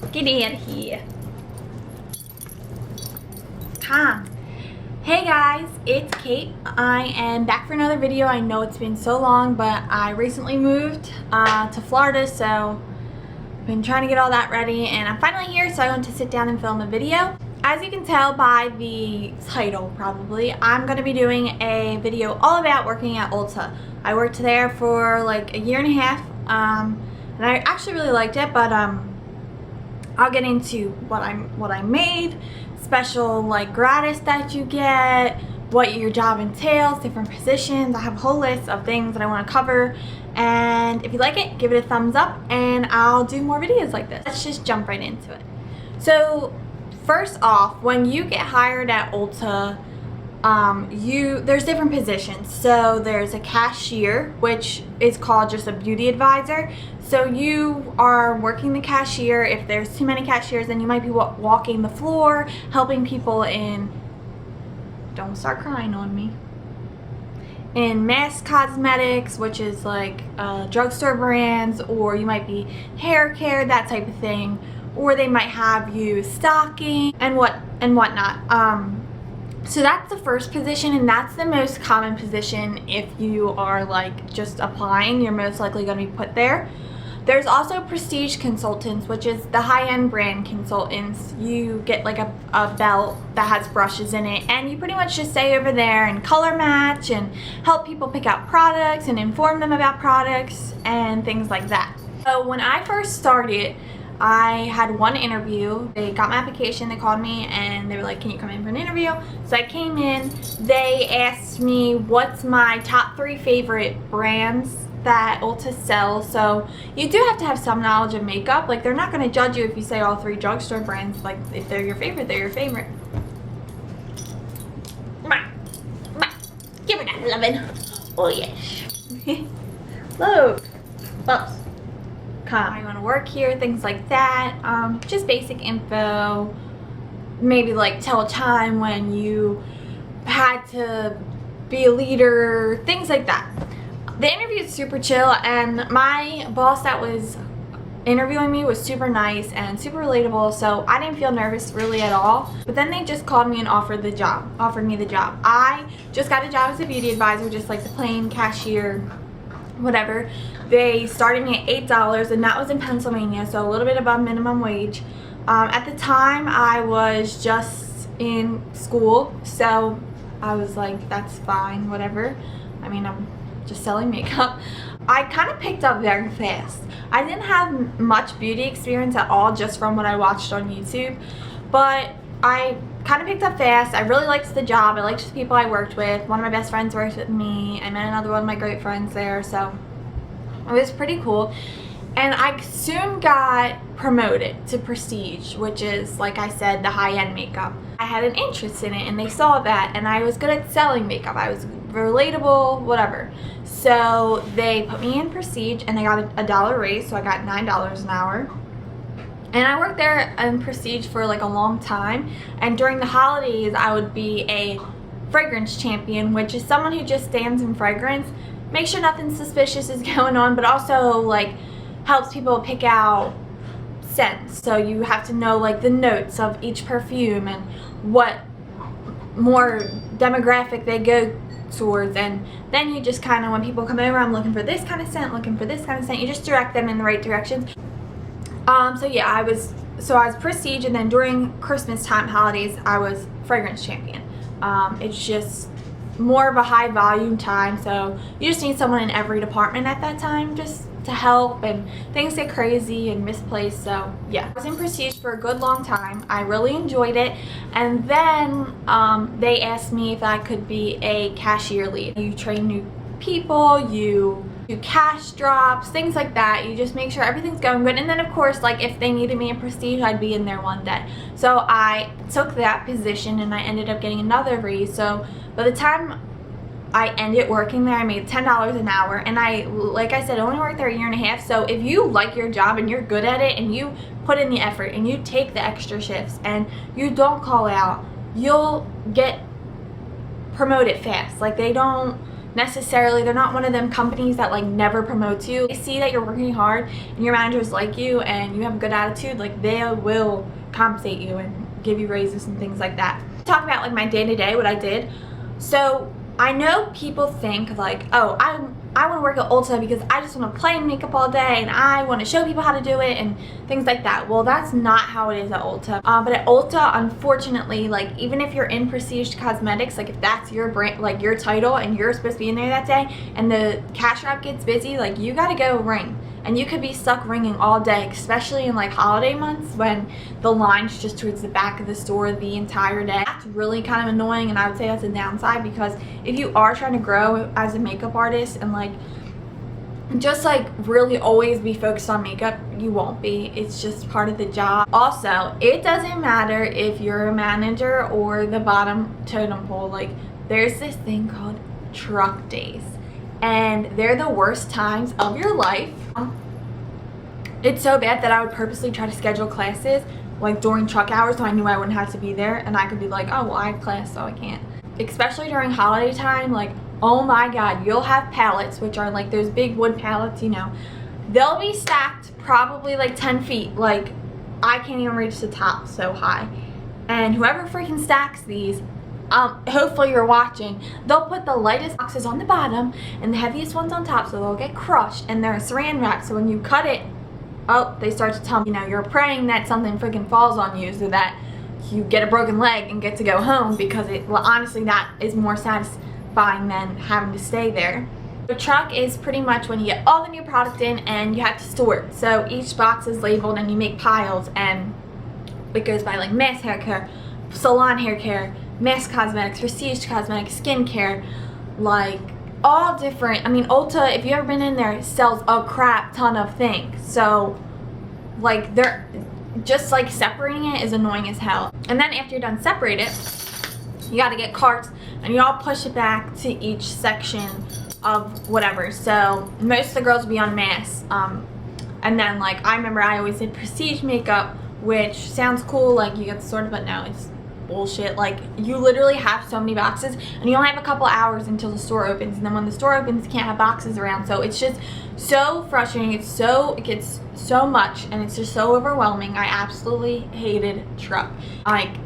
Get out of here. Come. Hey guys, it's Kate. I am back for another video. I know it's been so long, but I recently moved to Florida, so I've been trying to get all that ready, and I'm finally here, so I want to sit down and film a video. As you can tell by the title, probably, I'm going to be doing a video all about working at Ulta. I worked there for like a year and a half, and I actually really liked it, but I'll get into what I made, special like gratis that you get, what your job entails, different positions. I have a whole list of things that I want to cover, and if you like it, give it a thumbs up and I'll do more videos like this. Let's just jump right into it. So first off, when you get hired at Ulta, there's different positions. So there's a cashier, which is called just a beauty advisor. So you are working the cashier. If there's too many cashiers, then you might be walking the floor, helping people in, don't start crying on me, in mass cosmetics, which is like drugstore brands, or you might be hair care, that type of thing, or they might have you stocking and whatnot. So that's the first position, and that's the most common position. If you are like just applying, you're most likely going to be put there. There's also prestige consultants, which is the high-end brand consultants. You get like a belt that has brushes in it, and you pretty much just stay over there and color match and help people pick out products and inform them about products and things like that. So when I first started, I had one interview. They got my application, they called me, and they were like, can you come in for an interview? So I came in. They asked me what's my top 3 favorite brands that Ulta sells. So you do have to have some knowledge of makeup. Like, they're not going to judge you if you say all 3 drugstore brands. Like, if they're your favorite, they're your favorite. Give me that lovin'. Oh yes. Look. Bubs. I want to work here, things like that. Just basic info. Maybe like tell a time when you had to be a leader, things like that. The interview is super chill, and my boss that was interviewing me was super nice and super relatable, so I didn't feel nervous really at all. But then they just called me and offered me the job. I just got a job as a beauty advisor, just like the plain cashier, whatever. They started me at $8, and that was in Pennsylvania, so a little bit above minimum wage. At the time, I was just in school, so I was like, that's fine, whatever. I mean, I'm just selling makeup. I kind of picked up very fast. I didn't have much beauty experience at all, just from what I watched on YouTube, but I kind of picked up fast. I really liked the job. I liked the people I worked with. One of my best friends worked with me. I met another one of my great friends there, so it was pretty cool. And I soon got promoted to prestige, which is, like I said, the high-end makeup. I had an interest in it, and they saw that, and I was good at selling makeup. I was relatable, whatever. So they put me in prestige, and they got a $1 raise, so I got $9 an hour. And I worked there in prestige for like a long time, and during the holidays I would be a fragrance champion, which is someone who just stands in fragrance, make sure nothing suspicious is going on, but also like helps people pick out scents. So you have to know like the notes of each perfume and what more demographic they go towards, and then you just kind of, when people come over, I'm looking for this kind of scent, looking for this kind of scent, you just direct them in the right directions. So yeah, I was prestige, and then during Christmas time, holidays, I was fragrance champion. It's just more of a high volume time, so you just need someone in every department at that time just to help, and things get crazy and misplaced. So yeah, I was in prestige for a good long time. I really enjoyed it, and then they asked me if I could be a cashier lead. You train new people, you do cash drops, things like that. You just make sure everything's going good, and then of course, like if they needed me in prestige, I'd be in there one day. So I took that position, and I ended up getting another raise. So by the time I ended working there, I made $10 an hour, and I, like I said, only worked there a year and a half. So if you like your job and you're good at it, and you put in the effort, and you take the extra shifts, and you don't call out, you'll get promoted fast. Like, they don't necessarily, they're not one of them companies that like never promotes you. They see that you're working hard and your managers like you and you have a good attitude, like they will compensate you and give you raises and things like that. Talk about like my day-to-day, what I did. So I know people think like, oh, I want to work at Ulta because I just want to play makeup all day and I want to show people how to do it and things like that. Well, that's not how it is at Ulta. But at Ulta, unfortunately, like even if you're in prestige cosmetics, like if that's your brand, like your title, and you're supposed to be in there that day and the cash wrap gets busy, like you got to go ring. And you could be stuck ringing all day, especially in like holiday months when the line's just towards the back of the store the entire day. That's really kind of annoying, and I would say that's a downside, because if you are trying to grow as a makeup artist and like just like really always be focused on makeup, you won't be. It's just part of the job. Also, it doesn't matter if you're a manager or the bottom totem pole. Like there's this thing called truck days, and they're the worst times of your life. It's so bad that I would purposely try to schedule classes like during truck hours so I knew I wouldn't have to be there, and I could be like, oh well, I have class so I can't. Especially during holiday time, like oh my god, you'll have pallets, which are like those big wood pallets, you know, they'll be stacked probably like 10 feet, like I can't even reach the top, so high. And whoever freaking stacks these, hopefully you're watching, they'll put the lightest boxes on the bottom and the heaviest ones on top, so they'll get crushed, and they're saran wrap, so when you cut it, oh, they start to tumble. You know, you're praying that something freaking falls on you so that you get a broken leg and get to go home, because it, well, honestly, that is more satisfying than having to stay there. The truck is pretty much when you get all the new product in and you have to store it. So each box is labeled and you make piles, and it goes by like mass hair care, salon hair care, mass cosmetics, prestige cosmetics, skincare, like all different. I mean, Ulta, if you've ever been in there, sells a crap ton of things. So like they're just like separating it is annoying as hell. And then after you're done separate it, you got to get carts and you all push it back to each section of whatever. So most of the girls will be on mass, and then like I remember I always did prestige makeup, which sounds cool, like you get sorted, but no, it's bullshit. Like you literally have so many boxes and you only have a couple hours until the store opens, and then when the store opens you can't have boxes around. So it's just so frustrating. It gets so much and it's just so overwhelming. I absolutely hated truck. Like,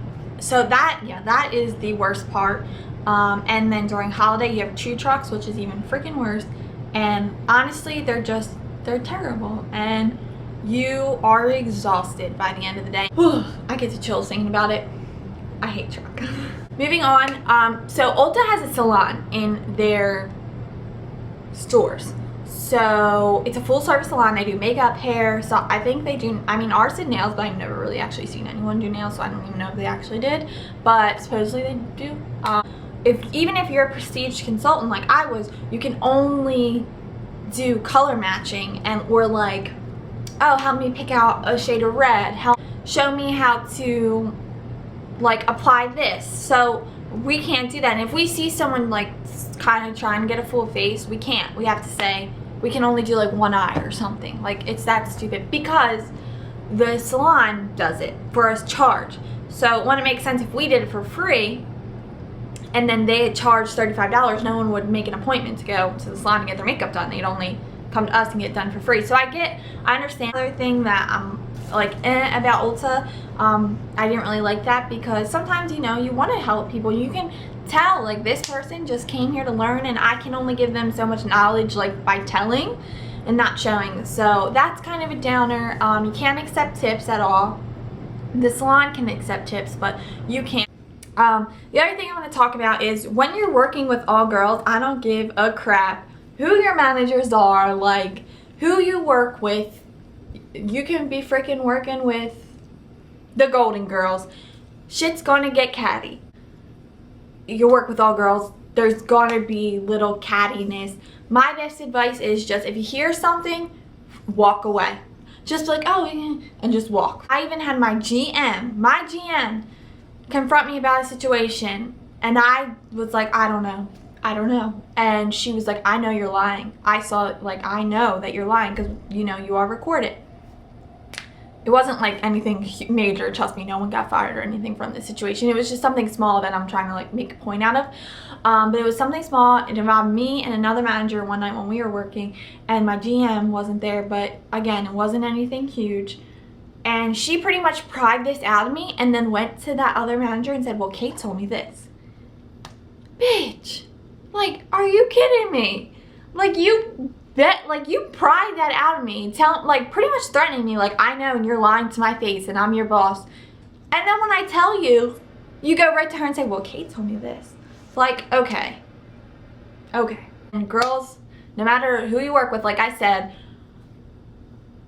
so that is the worst part. And then during holiday you have 2 trucks, which is even freaking worse, and honestly they're terrible and you are exhausted by the end of the day. I get the chills thinking about it. I hate truck. Moving on, so Ulta has a salon in their stores. So it's a full service salon. They do makeup, hair, so I think they do, I mean ours did nails, but I've never really actually seen anyone do nails, so I don't even know if they actually did, but supposedly they do. Even if you're a prestige consultant like I was, you can only do color matching or like, oh, help me pick out a shade of red, show me how to like apply this. So we can't do that, and if we see someone like kind of trying to get a full face, we can't. We have to say we can only do like one eye or something. Like it's that stupid, because the salon does it for us charge. So wouldn't it make sense if we did it for free and then they had charged $35? No one would make an appointment to go to the salon to get their makeup done. They'd only come to us and get it done for free. So I understand. Another thing that I'm like about Ulta, I didn't really like that, because sometimes, you know, you want to help people. You can tell like this person just came here to learn and I can only give them so much knowledge like by telling and not showing. So that's kind of a downer. You can't accept tips at all. The salon can accept tips, but you can't. The other thing I want to talk about is when you're working with all girls, I don't give a crap who your managers are, like who you work with. You can be freaking working with the Golden Girls. Shit's gonna get catty. You work with all girls, there's gonna be little cattiness. My best advice is just, if you hear something, walk away. Just like, oh, and just walk. I even had my GM confront me about a situation, and I was like, I don't know. And she was like, I know you're lying. I saw it, like, I know that you're lying because, you know, you are recorded. It wasn't like anything major, trust me, no one got fired or anything from this situation. It was just something small that I'm trying to like make a point out of. But it was something small. It involved me and another manager one night when we were working, and my GM wasn't there, but again, it wasn't anything huge. And she pretty much pried this out of me and then went to that other manager and said, well, Kate told me this. Bitch, like, are you kidding me? Like, you pried that out of me, like pretty much threatening me, like, I know and you're lying to my face and I'm your boss. And then when I tell you, you go right to her and say, well, Kate told me this. Like, okay. And girls, no matter who you work with, like I said,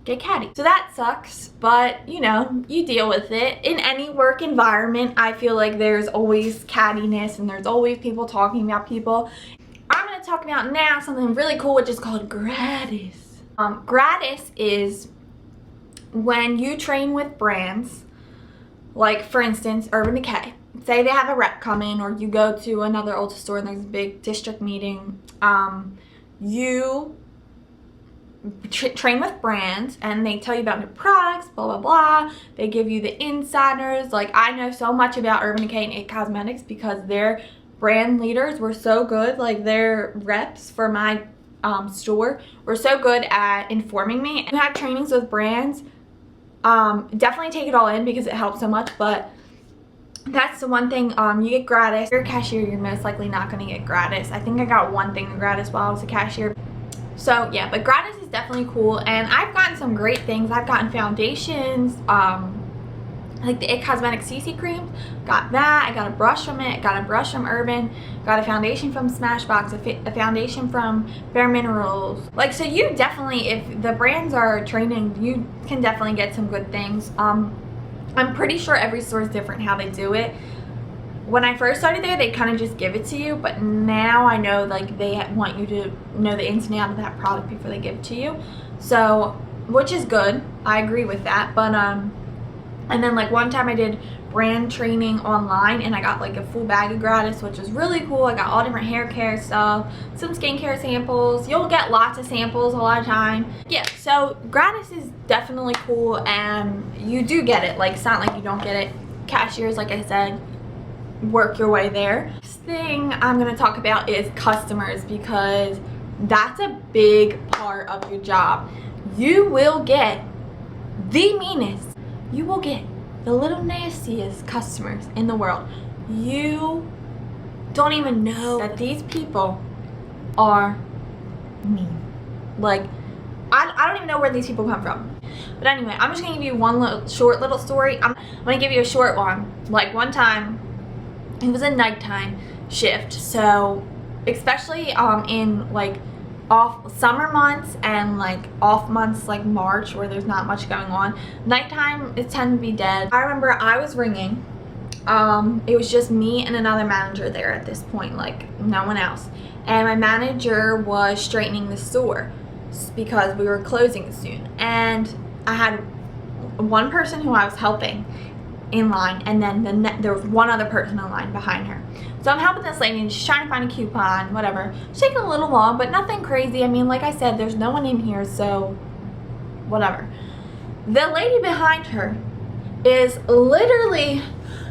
get catty. So that sucks, but you know, you deal with it. In any work environment, I feel like there's always cattiness and there's always people talking about people. I'm going to talk about now something really cool, which is called gratis. Gratis is when you train with brands, like for instance, Urban Decay. Say they have a rep come in, or you go to another Ulta store and there's a big district meeting. You train with brands and they tell you about new products, blah blah blah. They give you the insiders. Like, I know so much about Urban Decay and It Cosmetics because their brand leaders were so good. Like, their reps for my store were so good at informing me. And you have trainings with brands, definitely take it all in because it helps so much. But that's the one thing you get gratis. If you're a cashier, you're most likely not going to get gratis. I think I got one thing gratis while I was a cashier. So yeah, but gratis is definitely cool, and I've gotten some great things. I've gotten foundations, like the It Cosmetics CC creams, got that. I got a brush from it, got a brush from Urban, got a foundation from Smashbox, a foundation from Bare Minerals. Like, so you definitely, if the brands are training, you can definitely get some good things. I'm pretty sure every store is different how they do it. When I first started there, they kind of just give it to you, but now I know like they want you to know the ins and outs of that product before they give it to you. So, which is good. I agree with that. But and then like one time I did brand training online and I got like a full bag of gratis, which is really cool. I got all different hair care stuff, some skincare samples. You'll get lots of samples a lot of time. Yeah, so gratis is definitely cool, and you do get it. Like, it's not like you don't get it. Cashiers, like I said, work your way there. Next thing I'm going to talk about is customers, because that's a big part of your job. You will get the meanest, you will get the little nastiest customers in the world. You don't even know that these people are mean. Like, I don't even know where these people come from. But anyway, I'm just going to give you one short little story. I'm going to give you a short one. Like, one time, it was a nighttime shift, so especially in like off summer months and like off months like March, where there's not much going on, nighttime it tends to be dead. I remember I was ringing. It was just me and another manager there at this point, like no one else, and my manager was straightening the store because we were closing soon, and I had one person who I was helping in line, and then there was one other person in line behind her. So I'm helping this lady and she's trying to find a coupon, whatever. It's taking a little long, but nothing crazy. I mean, like I said, there's no one in here, so whatever. The lady behind her is literally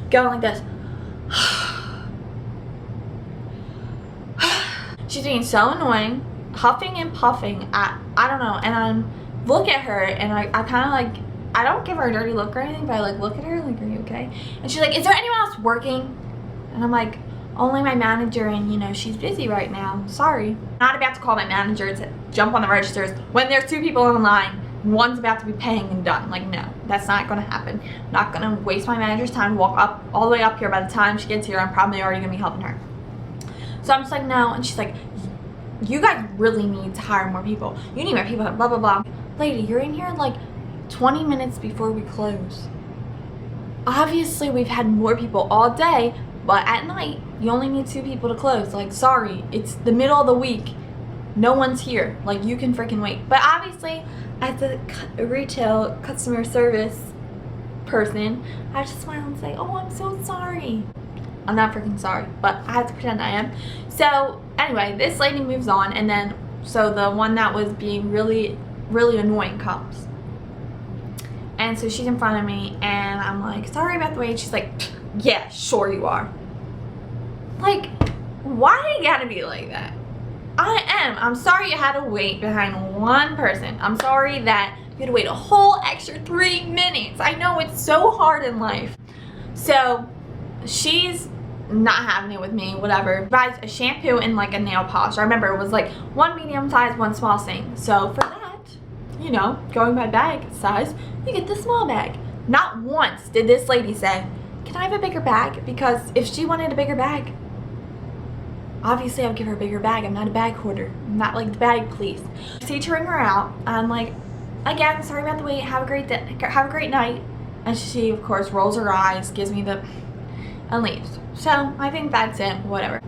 going like this. She's being so annoying, huffing and puffing. I don't know, and I look at her and I kind of like, I don't give her a dirty look or anything, but I like look at her like, are you okay? And she's like, is there anyone else working? And I'm like, only my manager, and you know, she's busy right now, sorry. I'm not about to call my manager to jump on the registers when there's two people in line. One's about to be paying and done. Like, no, that's not gonna happen. I'm not gonna waste my manager's time to walk up all the way up here. By the time she gets here, I'm probably already gonna be helping her. So I'm just like, no. And she's like, you guys really need to hire more people. You need more people, blah, blah, blah. Lady, you're in here like 20 minutes before we close. Obviously, we've had more people all day, but at night, you only need 2 people to close. Like, sorry, it's the middle of the week. No one's here. Like, you can freaking wait. But obviously, as a retail customer service person, I have to smile and say, oh, I'm so sorry. I'm not freaking sorry, but I have to pretend I am. So anyway, this lady moves on, and then so the one that was being really, really annoying comes. And so she's in front of me, and I'm like, sorry about the wait. She's like, yeah, sure you are. Like, why you gotta be like that? I'm sorry you had to wait behind one person. I'm sorry that you had to wait a whole extra 3 minutes. I know it's so hard in life. So she's not having it with me, whatever. Buys a shampoo and like a nail polish. I remember it was like one medium size, one small thing. So for that, you know, going by bag size, you get the small bag. Not once did this lady say, can I have a bigger bag? Because if she wanted a bigger bag, obviously I would give her a bigger bag. I'm not a bag hoarder. I'm not like the bag police. I see to ring her out. I'm like, again, sorry about the wait. Have a great day. Have a great night. And she, of course, rolls her eyes, gives me the, and leaves. So I think that's it. Whatever.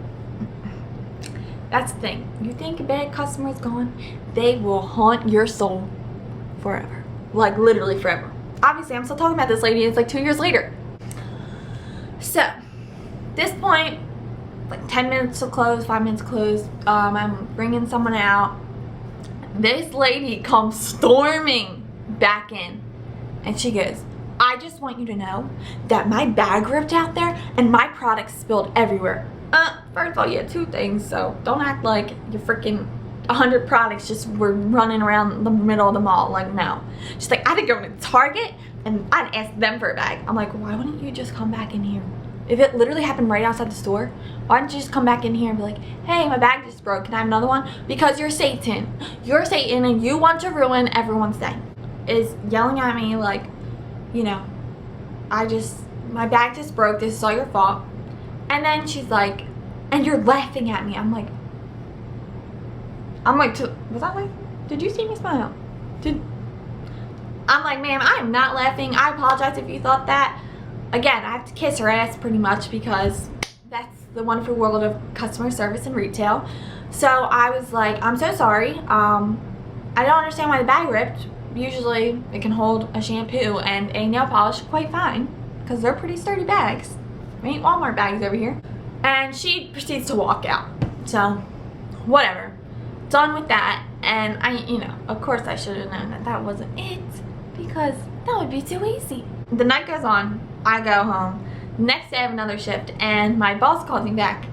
That's the thing. You think a bad customer is gone, they will haunt your soul forever. Like literally forever. Obviously, I'm still talking about this lady. It's like 2 years later. So, this point, like 10 minutes to close, 5 minutes to close. I'm bringing someone out. This lady comes storming back in, and she goes, I just want you to know that my bag ripped out there and my products spilled everywhere. First of all, you had 2 things, so don't act like you're freaking 100 products just were running around the middle of the mall. Like, no. She's like, I had to go to Target and I'd ask them for a bag. I'm like, why wouldn't you just come back in here? If it literally happened right outside the store, why don't you just come back in here and be like, hey, my bag just broke, can I have another one? Because you're Satan. You're Satan and you want to ruin everyone's day. Is yelling at me like, you know, my bag just broke, this is all your fault. And then she's like, and you're laughing at me. I'm like, was that like, did you see me smile? I'm like, ma'am, I am not laughing. I apologize if you thought that. Again, I have to kiss her ass pretty much because that's the wonderful world of customer service and retail. So I was like, I'm so sorry. I don't understand why the bag ripped. Usually it can hold a shampoo and a nail polish quite fine because they're pretty sturdy bags. We ain't Walmart bags over here. And she proceeds to walk out. So, whatever. Done with that. And you know, of course I should have known that that wasn't it because that would be too easy. The night goes on. I go home. Next day I have another shift and my boss calls me back.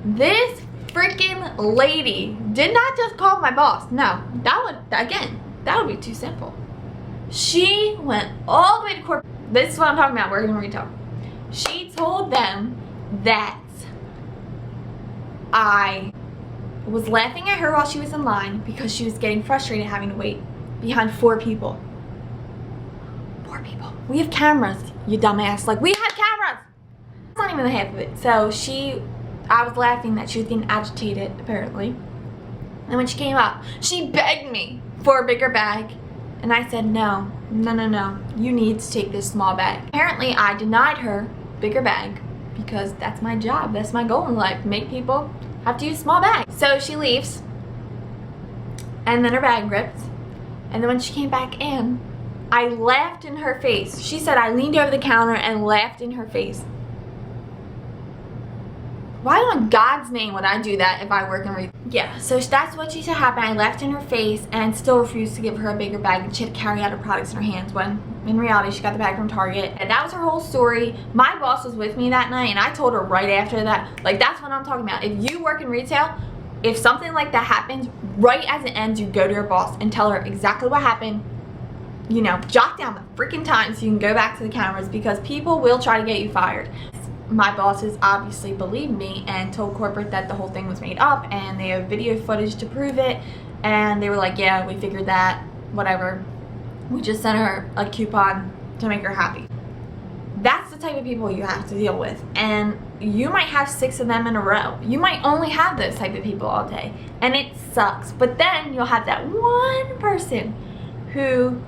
This freaking lady did not just call my boss. No, that would be too simple. She went all the way to corporate. This is what I'm talking about, working in retail. She told them that I was laughing at her while she was in line because she was getting frustrated having to wait behind 4 people. 4 people. We have cameras, you dumbass. Like, we have cameras! That's not even the half of it. So I was laughing that she was getting agitated, apparently. And when she came up, she begged me for a bigger bag. And I said, no, you need to take this small bag. Apparently, I denied her bigger bag because that's my job. That's my goal in life. Make people have to use small bags. So she leaves. And then her bag ripped. And then when she came back in, I laughed in her face. She said I leaned over the counter and laughed in her face. Why on God's name would I do that if I work in retail? Yeah, so that's what she said happened. I laughed in her face and still refused to give her a bigger bag. And she had to carry out her products in her hands when in reality she got the bag from Target. And that was her whole story. My boss was with me that night and I told her right after that, like, that's what I'm talking about. If you work in retail, if something like that happens, right as it ends, you go to your boss and tell her exactly what happened. You know, jot down the freaking time so you can go back to the cameras because people will try to get you fired. My bosses obviously believed me and told corporate that the whole thing was made up and they have video footage to prove it. And they were like, yeah, we figured that, whatever. We just sent her a coupon to make her happy. That's the type of people you have to deal with. And you might have 6 of them in a row. You might only have those type of people all day. And it sucks. But then you'll have that one person who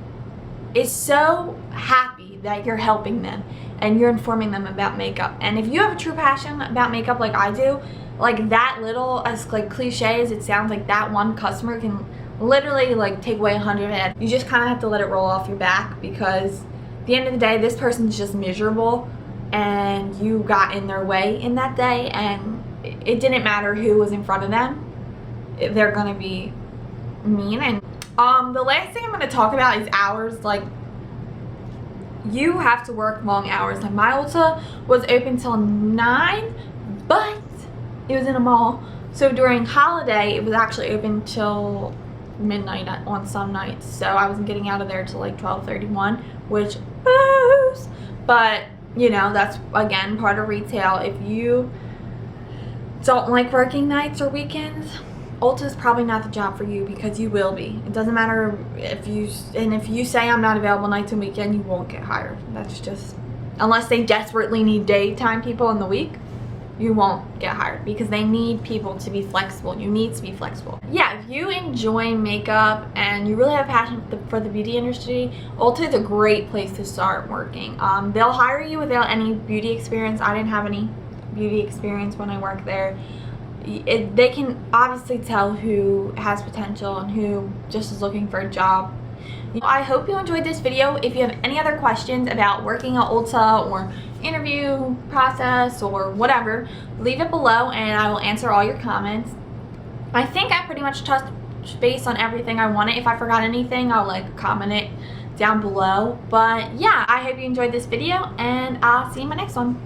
is so happy that you're helping them and you're informing them about makeup. And if you have a true passion about makeup like I do, like that little, as like cliche as it sounds, like that one customer can literally like take away 100 head. You just kind of have to let it roll off your back because at the end of the day, this person's just miserable and you got in their way in that day and it didn't matter who was in front of them. They're gonna be mean. And the last thing I'm going to talk about is hours. Like, you have to work long hours. Like my Ulta was open till 9, but it was in a mall. So during holiday, it was actually open till midnight on some nights. So I wasn't getting out of there till like 12:31, which boos. But you know, that's again part of retail. If you don't like working nights or weekends, Ulta is probably not the job for you, because you will be. It doesn't matter if you say I'm not available nights and weekend, you won't get hired. That's just, unless they desperately need daytime people in the week, you won't get hired, because they need people to be flexible. You need to be flexible. Yeah, if you enjoy makeup and you really have a passion for the beauty industry, Ulta is a great place to start working. They'll hire you without any beauty experience. I didn't have any beauty experience when I worked there. They can obviously tell who has potential and who just is looking for a job. I hope you enjoyed this video. If you have any other questions about working at Ulta or interview process or whatever, leave it below and I will answer all your comments. I think I pretty much touched base on everything I wanted. If I forgot anything, I'll like comment it down below. But yeah, I hope you enjoyed this video and I'll see you in my next one.